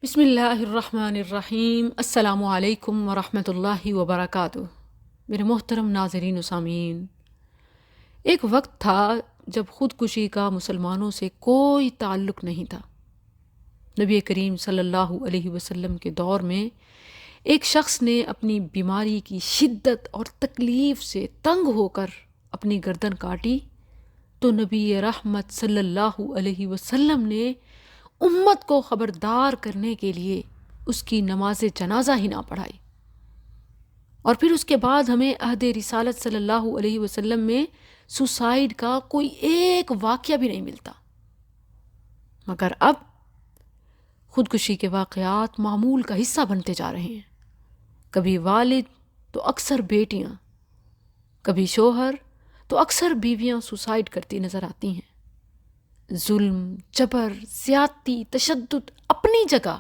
بسم اللہ الرحمن الرحیم۔ السلام علیکم ورحمۃ اللہ وبرکاتہ۔ میرے محترم ناظرین و سامعین، ایک وقت تھا جب خودکشی کا مسلمانوں سے کوئی تعلق نہیں تھا۔ نبی کریم صلی اللہ علیہ وسلم کے دور میں ایک شخص نے اپنی بیماری کی شدت اور تکلیف سے تنگ ہو کر اپنی گردن کاٹی تو نبی رحمت صلی اللہ علیہ وسلم نے امت کو خبردار کرنے کے لیے اس کی نماز جنازہ ہی نہ پڑھائی، اور پھر اس کے بعد ہمیں عہد رسالت صلی اللہ علیہ وسلم میں سوسائیڈ کا کوئی ایک واقعہ بھی نہیں ملتا۔ مگر اب خودکشی کے واقعات معمول کا حصہ بنتے جا رہے ہیں۔ کبھی والد تو اکثر بیٹیاں، کبھی شوہر تو اکثر بیویاں سوسائیڈ کرتی نظر آتی ہیں۔ ظلم، جبر، زیادتی، تشدد اپنی جگہ،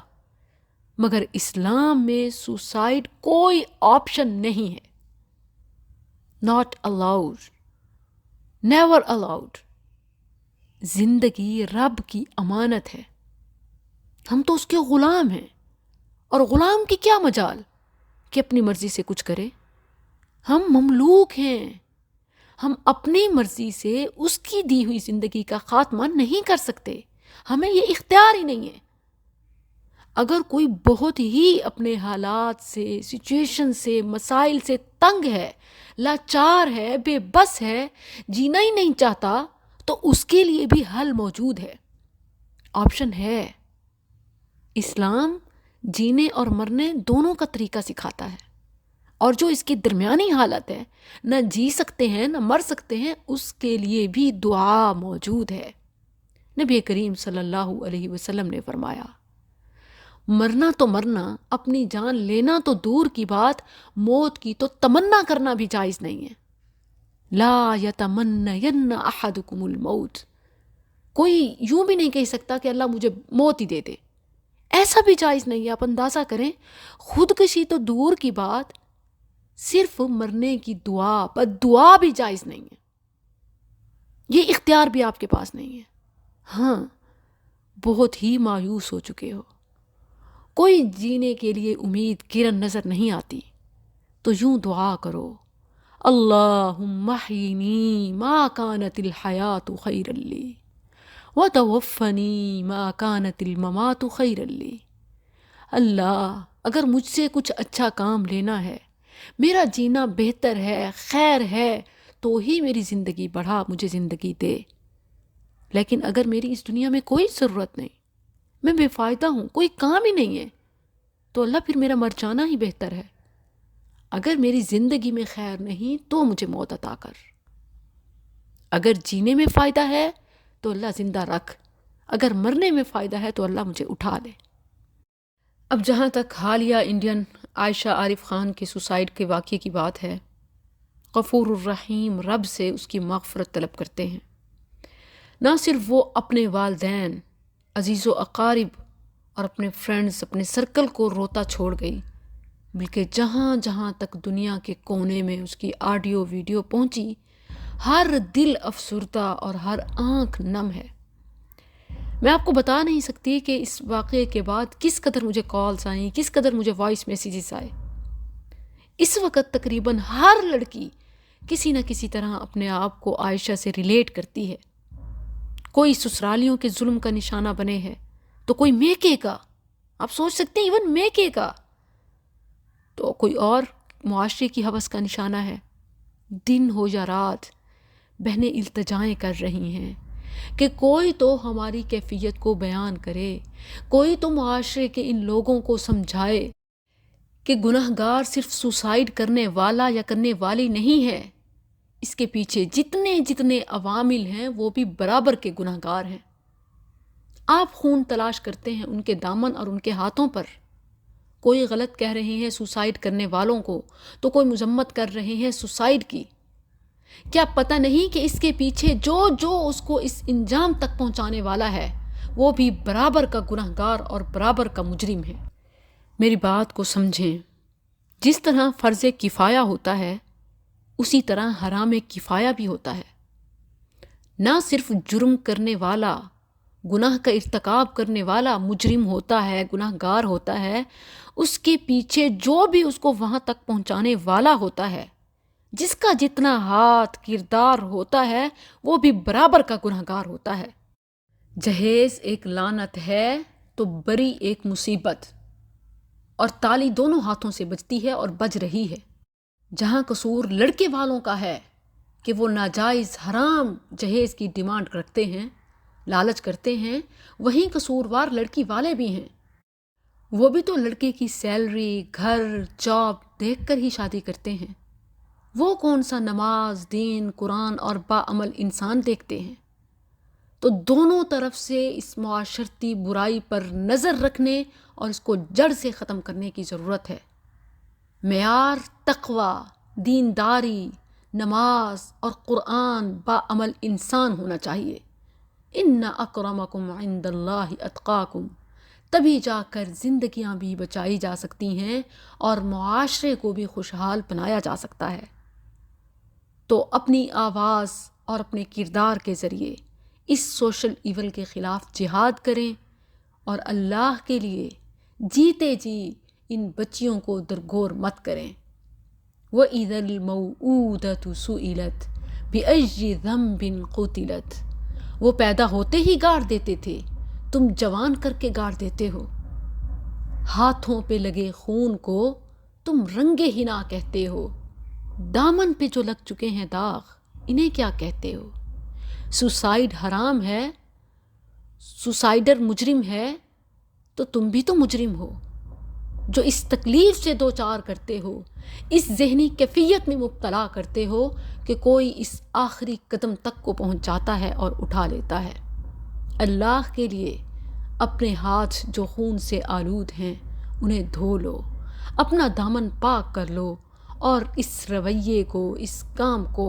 مگر اسلام میں سوسائیڈ کوئی آپشن نہیں ہے۔ Not allowed, never allowed. زندگی رب کی امانت ہے، ہم تو اس کے غلام ہیں، اور غلام کی کیا مجال کہ اپنی مرضی سے کچھ کرے۔ ہم مملوک ہیں، ہم اپنی مرضی سے اس کی دی ہوئی زندگی کا خاتمہ نہیں کر سکتے، ہمیں یہ اختیار ہی نہیں ہے۔ اگر کوئی بہت ہی اپنے حالات سے، سچویشن سے، مسائل سے تنگ ہے، لاچار ہے، بے بس ہے، جینا ہی نہیں چاہتا، تو اس کے لیے بھی حل موجود ہے، آپشن ہے۔ اسلام جینے اور مرنے دونوں کا طریقہ سکھاتا ہے، اور جو اس کی درمیانی حالت ہے، نہ جی سکتے ہیں نہ مر سکتے ہیں، اس کے لیے بھی دعا موجود ہے۔ نبی کریم صلی اللہ علیہ وسلم نے فرمایا، مرنا تو مرنا، اپنی جان لینا تو دور کی بات، موت کی تو تمنا کرنا بھی جائز نہیں ہے۔ لا یتمنین احدکم الموت۔ کوئی یوں بھی نہیں کہہ سکتا کہ اللہ مجھے موت ہی دے دے، ایسا بھی جائز نہیں ہے۔ آپ اندازہ کریں، خودکشی تو دور کی بات، صرف مرنے کی دعا، بد دعا بھی جائز نہیں ہے، یہ اختیار بھی آپ کے پاس نہیں ہے۔ ہاں، بہت ہی مایوس ہو چکے ہو، کوئی جینے کے لیے امید کرن نظر نہیں آتی، تو یوں دعا کرو، اللہم احیینی ما کانت الحیات خیرا لی وتوفنی ما کانت الممات خیرا لی۔ اللہ، اگر مجھ سے کچھ اچھا کام لینا ہے، میرا جینا بہتر ہے، خیر ہے، تو ہی میری زندگی بڑھا، مجھے زندگی دے۔ لیکن اگر میری اس دنیا میں کوئی ضرورت نہیں، میں بے فائدہ ہوں، کوئی کام ہی نہیں ہے، تو اللہ پھر میرا مر جانا ہی بہتر ہے۔ اگر میری زندگی میں خیر نہیں تو مجھے موت عطا کر۔ اگر جینے میں فائدہ ہے تو اللہ زندہ رکھ، اگر مرنے میں فائدہ ہے تو اللہ مجھے اٹھا لے۔ اب جہاں تک حالیہ انڈین عائشہ عارف خان کے سوسائیڈ کے واقعے کی بات ہے، غفور الرحیم رب سے اس کی مغفرت طلب کرتے ہیں۔ نہ صرف وہ اپنے والدین، عزیز و اقارب اور اپنے فرینڈز، اپنے سرکل کو روتا چھوڑ گئی، بلکہ جہاں جہاں تک دنیا کے کونے میں اس کی آڈیو ویڈیو پہنچی، ہر دل افسردہ اور ہر آنکھ نم ہے۔ میں آپ کو بتا نہیں سکتی کہ اس واقعے کے بعد کس قدر مجھے کالز آئیں، کس قدر مجھے وائس میسیجز آئے۔ اس وقت تقریباً ہر لڑکی کسی نہ کسی طرح اپنے آپ کو عائشہ سے ریلیٹ کرتی ہے۔ کوئی سسرالیوں کے ظلم کا نشانہ بنے ہے، تو کوئی میکے کا، آپ سوچ سکتے ہیں، ایون میکے کا، تو کوئی اور معاشرے کی ہوس کا نشانہ ہے۔ دن ہو یا رات، بہنیں التجائیں کر رہی ہیں کہ کوئی تو ہماری کیفیت کو بیان کرے، کوئی تو معاشرے کے ان لوگوں کو سمجھائے کہ گناہ گار صرف سوسائیڈ کرنے والا یا کرنے والی نہیں ہے، اس کے پیچھے جتنے جتنے عوامل ہیں وہ بھی برابر کے گناہ گار ہیں۔ آپ خون تلاش کرتے ہیں ان کے دامن اور ان کے ہاتھوں پر، کوئی غلط کہہ رہے ہیں سوسائیڈ کرنے والوں کو، تو کوئی مذمت کر رہے ہیں سوسائیڈ کی۔ کیا پتہ نہیں کہ اس کے پیچھے جو اس کو اس انجام تک پہنچانے والا ہے، وہ بھی برابر کا گناہ گار اور برابر کا مجرم ہے۔ میری بات کو سمجھیں، جس طرح فرض کفایہ ہوتا ہے، اسی طرح حرام کفایہ بھی ہوتا ہے۔ نہ صرف جرم کرنے والا گناہ کا ارتکاب کرنے والا مجرم ہوتا ہے، گناہ گار ہوتا ہے، اس کے پیچھے جو بھی اس کو وہاں تک پہنچانے والا ہوتا ہے، جس کا جتنا ہاتھ کردار ہوتا ہے وہ بھی برابر کا گناہ گار ہوتا ہے۔ جہیز ایک لعنت ہے تو بری ایک مصیبت، اور تالی دونوں ہاتھوں سے بجتی ہے اور بج رہی ہے۔ جہاں قصور لڑکے والوں کا ہے کہ وہ ناجائز حرام جہیز کی ڈیمانڈ رکھتے ہیں، لالچ کرتے ہیں، وہیں قصوروار لڑکی والے بھی ہیں۔ وہ بھی تو لڑکے کی سیلری، گھر، جاب دیکھ کر ہی شادی کرتے ہیں۔ وہ کون سا نماز، دین، قرآن اور باعمل انسان دیکھتے ہیں؟ تو دونوں طرف سے اس معاشرتی برائی پر نظر رکھنے اور اس کو جڑ سے ختم کرنے کی ضرورت ہے۔ معیار تقوی، دینداری، نماز اور قرآن باعمل انسان ہونا چاہیے۔ ان اکرمکم عند اللہ اتقاکم، تبھی جا کر زندگیاں بھی بچائی جا سکتی ہیں اور معاشرے کو بھی خوشحال بنایا جا سکتا ہے۔ تو اپنی آواز اور اپنے کردار کے ذریعے اس سوشل ایول کے خلاف جہاد کریں اور اللہ کے لیے جیتے جی ان بچیوں کو درگور مت کریں۔ وَإِذَا الْمَوْءُودَةُ سُئِلَتْ بِأَيِّ ذَنبٍ قُتِلَتْ، وہ پیدا ہوتے ہی گاڑ دیتے تھے، تم جوان کر کے گاڑ دیتے ہو۔ ہاتھوں پہ لگے خون کو تم رنگے ہنا کہتے ہو، دامن پہ جو لگ چکے ہیں داغ انہیں کیا کہتے ہو؟ سوسائیڈ حرام ہے، سوسائیڈر مجرم ہے، تو تم بھی تو مجرم ہو جو اس تکلیف سے دوچار کرتے ہو، اس ذہنی کیفیت میں مبتلا کرتے ہو کہ کوئی اس آخری قدم تک کو پہنچ جاتا ہے اور اٹھا لیتا ہے۔ اللہ کے لیے اپنے ہاتھ جو خون سے آلود ہیں انہیں دھو لو، اپنا دامن پاک کر لو اور اس رویے کو، اس کام کو